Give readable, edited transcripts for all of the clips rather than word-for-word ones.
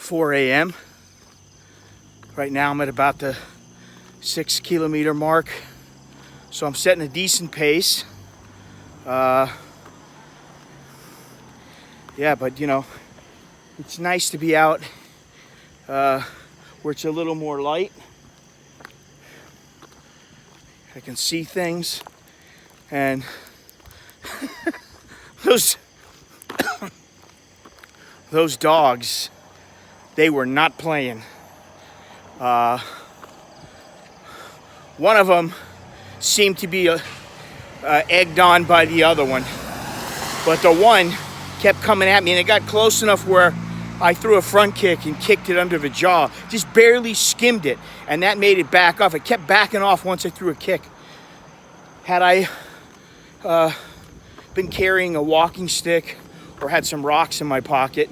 4 a.m. Right now I'm at about the 6 kilometer mark. So I'm setting a decent pace. Yeah, but you know, it's nice to be out where it's a little more light. I can see things, and those dogs, they were not playing. One of them seemed to be egged on by the other one, but the one kept coming at me, and it got close enough where I threw a front kick and kicked it under the jaw. Just barely skimmed it, and that made it back off. It kept backing off once I threw a kick. Had I been carrying a walking stick or had some rocks in my pocket,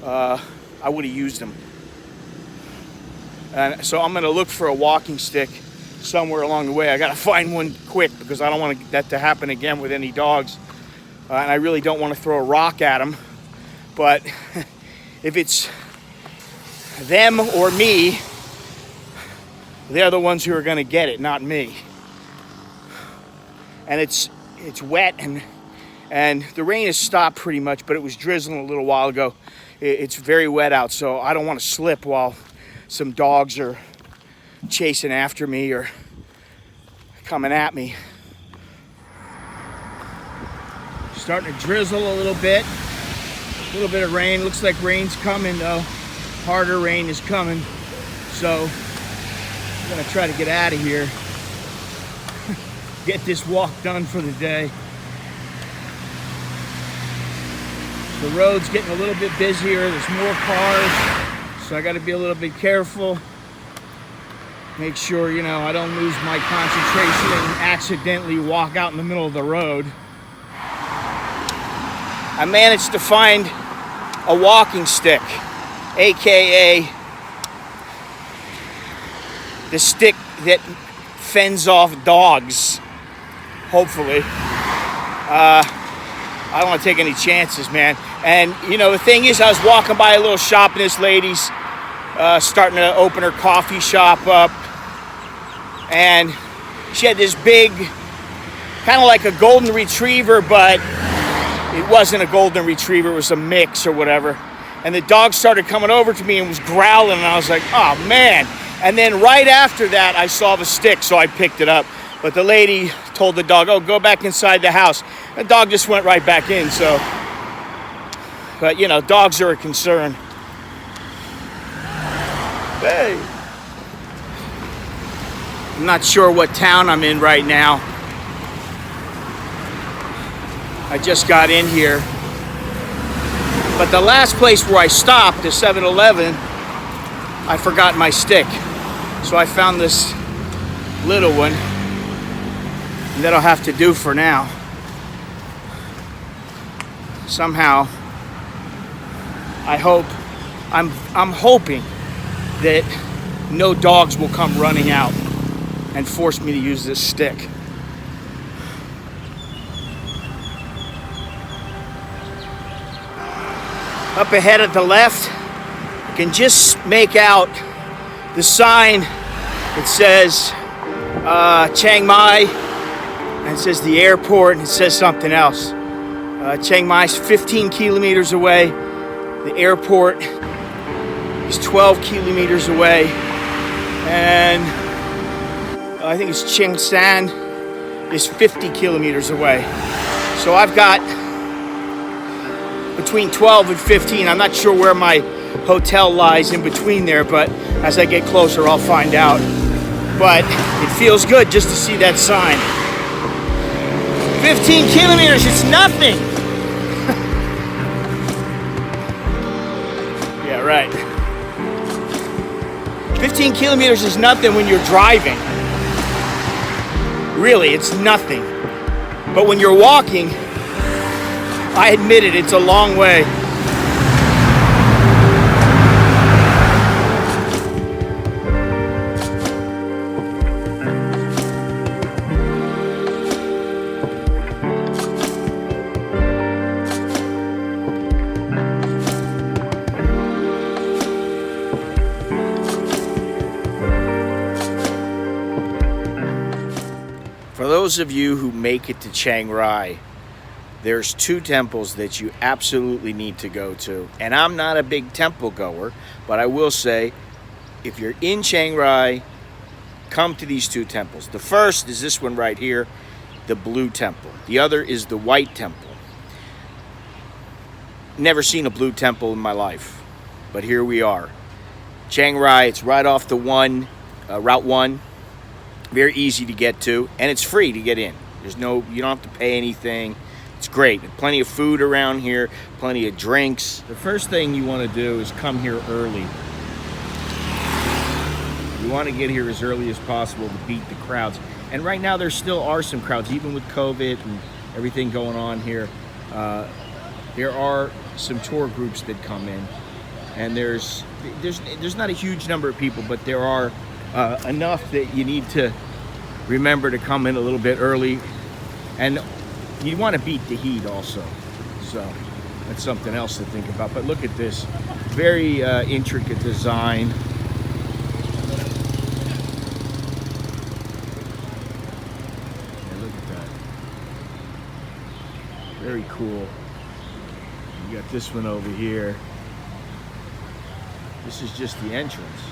I would have used them. And so I'm gonna look for a walking stick somewhere along the way. I gotta find one quick because I don't want that to happen again with any dogs. And I really don't want to throw a rock at them. But if it's them or me, they're the ones who are gonna get it, not me. And it's wet, and the rain has stopped pretty much, but it was drizzling a little while ago. It's very wet out, so I don't want to slip while some dogs are chasing after me or coming at me. Starting to drizzle a little bit of rain. Looks like rain's coming though. Harder rain is coming, so I'm gonna try to get out of here. Get this walk done for the day. The road's getting a little bit busier. There's more cars, so I got to be a little bit careful. Make sure, you know, I don't lose my concentration and accidentally walk out in the middle of the road. I managed to find a walking stick, aka the stick that fends off dogs. Hopefully. I don't want to take any chances, man. And you know, the thing is, I was walking by a little shop, and this lady's starting to open her coffee shop up, and she had this big, kind of like a golden retriever, but it wasn't a golden retriever, it was a mix or whatever. And the dog started coming over to me and was growling, and I was like, oh man. And then right after that, I saw the stick, so I picked it up. But the lady told the dog, oh, go back inside the house. The dog just went right back in, so. But you know, dogs are a concern. Hey. I'm not sure what town I'm in right now. I just got in here. But the last place where I stopped, the 7-Eleven, I forgot my stick. So I found this little one. And that'll have to do for now. Somehow, I'm hoping that no dogs will come running out and force me to use this stick. Up ahead at the left, you can just make out the sign that says Chiang Mai, and it says the airport, and it says something else. Chiang Mai's 15 kilometers away. The airport is 12 kilometers away. And I think it's Chiang San is 50 kilometers away. So I've got between 12 and 15. I'm not sure where my hotel lies in between there, but as I get closer, I'll find out. But it feels good just to see that sign. 15 kilometers, it's nothing. Yeah, right. 15 kilometers is nothing when you're driving. Really, it's nothing. But when you're walking, I admit it, it's a long way. those of you who make it to Chiang Rai, there's 2 temples that you absolutely need to go to. And I'm not a big temple goer, but I will say, if you're in Chiang Rai, come to these 2 temples. The first is this one right here, the blue temple. The other is the white temple. Never seen a blue temple in my life, but here we are. Chiang Rai, it's right off the Route 1. Very easy to get to, and it's free to get in. You don't have to pay anything. It's great. Plenty of food around here, plenty of drinks. The first thing you want to do is come here early. You want to get here as early as possible to beat the crowds. And right now there still are some crowds, even with COVID and everything going on here. There are some tour groups that come in, and there's not a huge number of people, but there are enough that you need to remember to come in a little bit early, and you want to beat the heat also. So that's something else to think about. But look at this, very intricate design. Yeah, look at that, very cool. You got this one over here. This is just the entrance.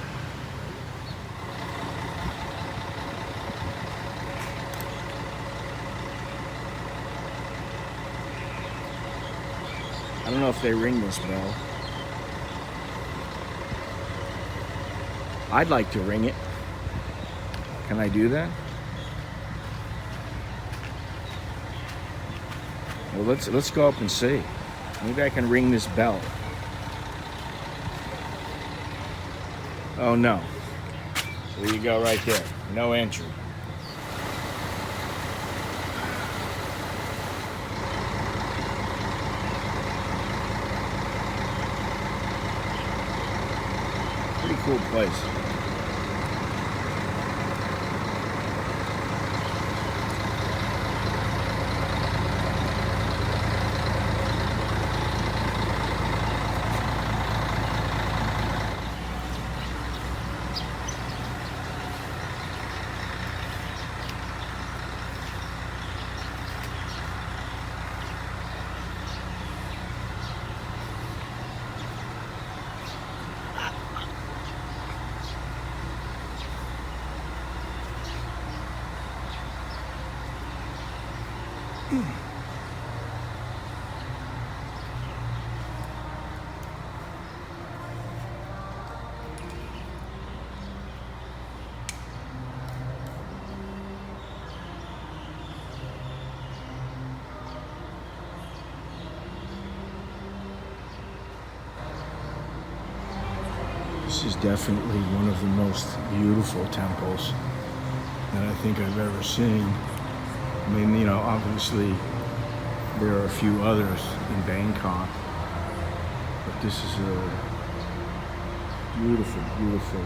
I don't know if they ring this bell. I'd like to ring it. Can I do that? Well, let's go up and see. Maybe I can ring this bell. Oh no. So there you go right there. No entry. Pretty cool place. This is definitely one of the most beautiful temples that I think I've ever seen. I mean, you know, obviously there are a few others in Bangkok, but this is a beautiful, beautiful.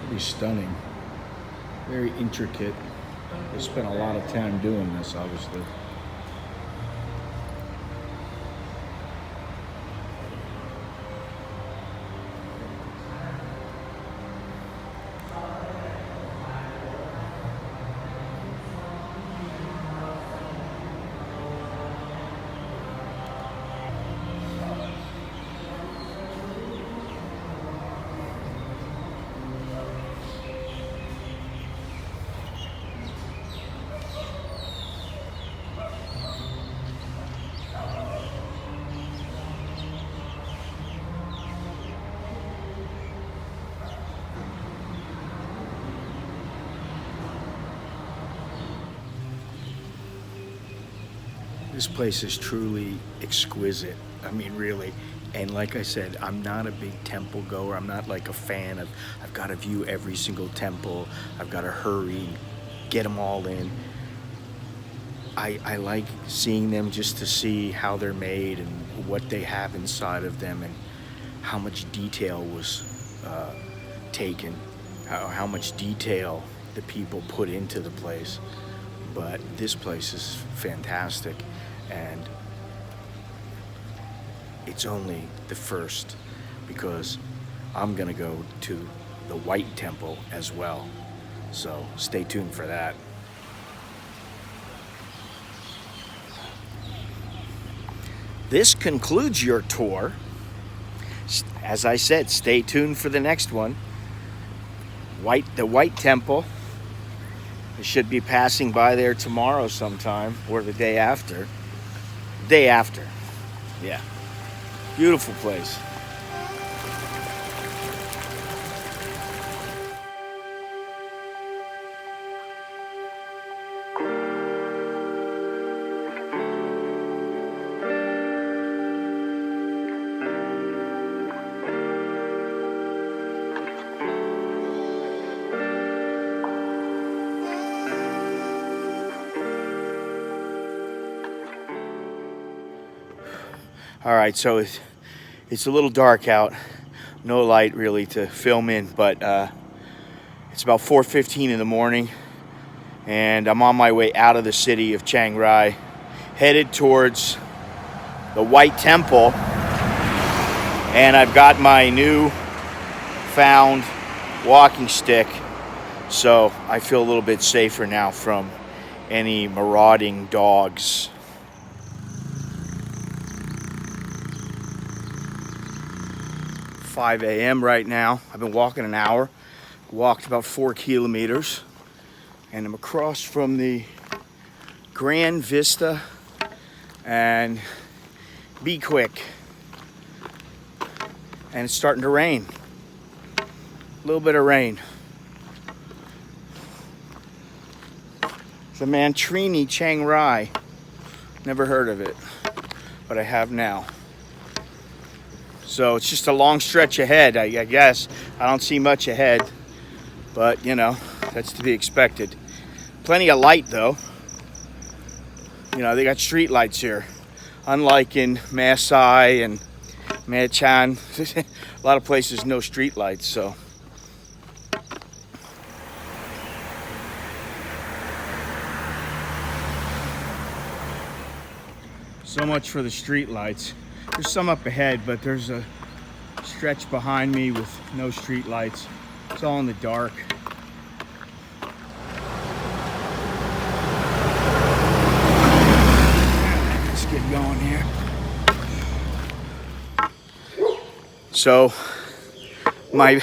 Pretty stunning, very intricate. They spent a lot of time doing this, obviously. This place is truly exquisite. I mean, really, And like I said, I'm not a big temple goer. I'm not like a fan of, I've got to view every single temple. I've got to hurry, get them all in. I like seeing them just to see how they're made and what they have inside of them and how much detail was taken, how much detail the people put into the place. But this place is fantastic, and it's only the first, because I'm gonna go to the White Temple as well. So stay tuned for that. This concludes your tour. As I said, stay tuned for the next one. The White Temple. I should be passing by there tomorrow sometime, or the day after. Day after. Yeah. Beautiful place. All right, so it's a little dark out. No light really to film in, but it's about 4:15 in the morning, and I'm on my way out of the city of Chiang Rai, headed towards the White Temple, and I've got my new found walking stick, so I feel a little bit safer now from any marauding dogs. 5 a.m. right now. I've been walking an hour, walked about 4 kilometers, and I'm across from the Grand Vista, and be quick. And it's starting to rain. A little bit of rain. The Mantrini Chiang Rai. Never heard of it, but I have now. So it's just a long stretch ahead, I guess. I don't see much ahead, but you know, that's to be expected. Plenty of light though. You know, they got street lights here. Unlike in Masai and Machan, a lot of places no street lights, so. So much for the street lights. There's some up ahead, but there's a stretch behind me with no street lights. It's all in the dark. Let's get going here. So my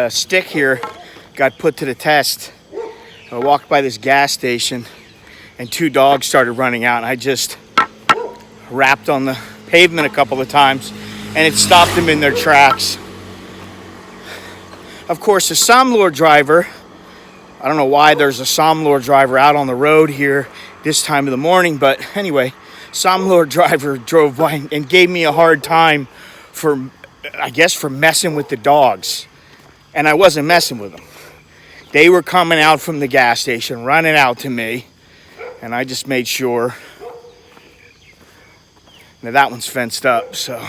stick here got put to the test. I walked by this gas station and 2 dogs started running out, and I just rapped on the pavement a couple of times and it stopped them in their tracks. Of course, a Samlor driver, I don't know why there's a Samlor driver out on the road here this time of the morning, but anyway, Samlor driver drove by and gave me a hard time for, I guess, for messing with the dogs. And I wasn't messing with them. They were coming out from the gas station, running out to me, and I just made sure. Now that one's fenced up, so,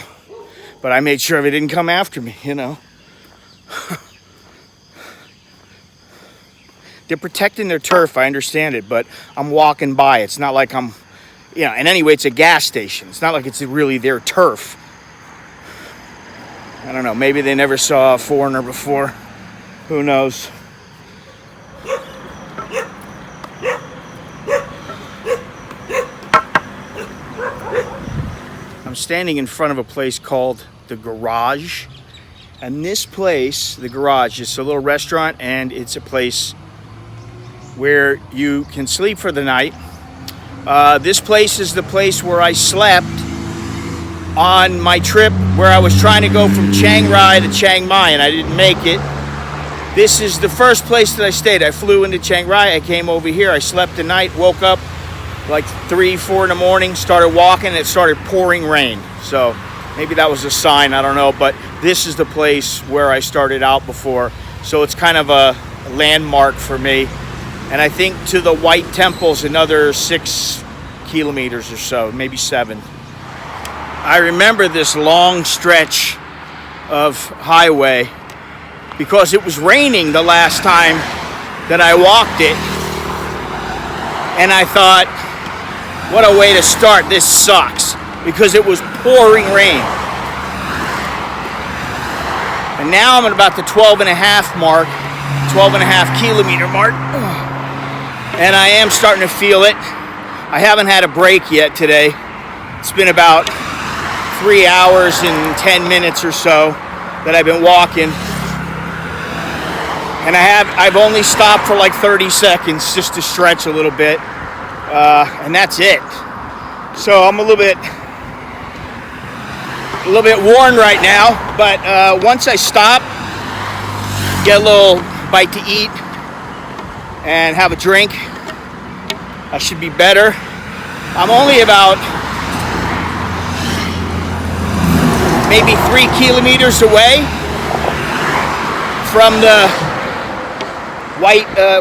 but I made sure they didn't come after me, you know. They're protecting their turf, I understand it, but I'm walking by. It's not like I'm, you know, and anyway, it's a gas station. It's not like it's really their turf. I don't know, maybe they never saw a foreigner before. Who knows? I'm standing in front of a place called The Garage. And this place, The Garage, is a little restaurant, and it's a place where you can sleep for the night. This place is the place where I slept on my trip where I was trying to go from Chiang Rai to Chiang Mai, and I didn't make it. This is the first place that I stayed. I flew into Chiang Rai. I came over here. I slept the night, woke up like 3, 4 in the morning, started walking, and it started pouring rain. So maybe that was a sign, I don't know. But this is the place where I started out before. So it's kind of a landmark for me. And I think to the White Temple's another 6 kilometers or so, maybe 7. I remember this long stretch of highway because it was raining the last time that I walked it. And I thought, what a way to start. This sucks, because it was pouring rain. And now I'm at about the 12.5 mark, 12.5 kilometer mark. And I am starting to feel it. I haven't had a break yet today. It's been about 3 hours and 10 minutes or so that I've been walking. And I've only stopped for like 30 seconds just to stretch a little bit. And that's it. So I'm a little bit worn right now, but once I stop, get a little bite to eat and have a drink, I should be better. I'm only about maybe 3 kilometers away from the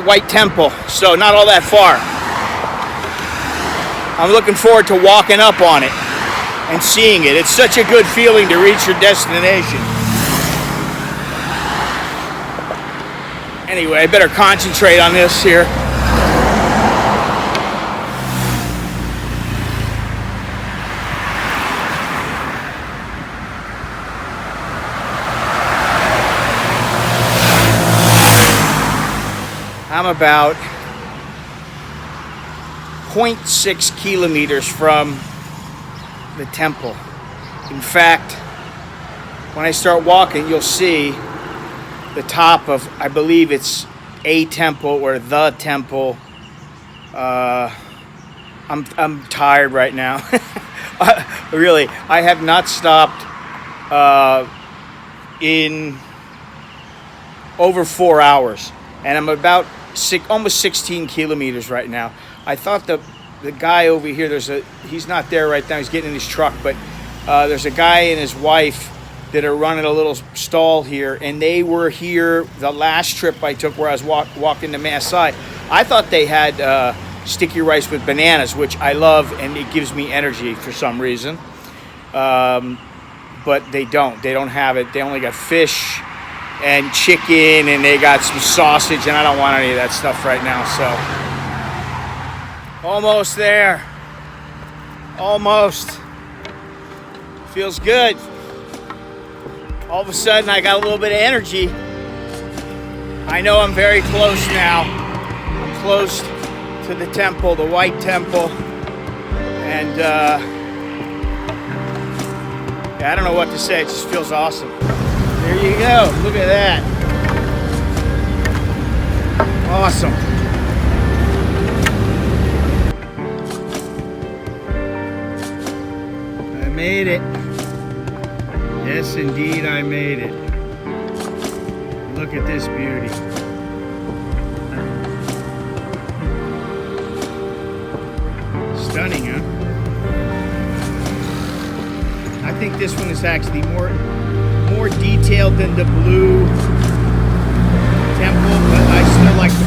White Temple, so not all that far. I'm looking forward to walking up on it and seeing it. It's such a good feeling to reach your destination. Anyway, I better concentrate on this here. I'm about 0.6 kilometers from the temple. In fact, when I start walking, you'll see the top of, I believe it's a temple or the temple. I'm tired right now. Really, I have not stopped in over 4 hours, and I'm about almost 16 kilometers right now. I thought the guy over here, he's not there right now, he's getting in his truck, but there's a guy and his wife that are running a little stall here, and they were here the last trip I took where I was walking to Masai. I thought they had sticky rice with bananas, which I love, and it gives me energy for some reason. But they don't have it. They only got fish and chicken, and they got some sausage, and I don't want any of that stuff right now, so. Almost there. Almost. Feels good. All of a sudden, I got a little bit of energy. I know I'm very close now. I'm close to the temple, the White Temple. And I don't know what to say. It just feels awesome. There you go. Look at that. Awesome. I made it. Yes, indeed, I made it. Look at this beauty. Stunning, huh? I think this one is actually more detailed than the blue temple, but I still like the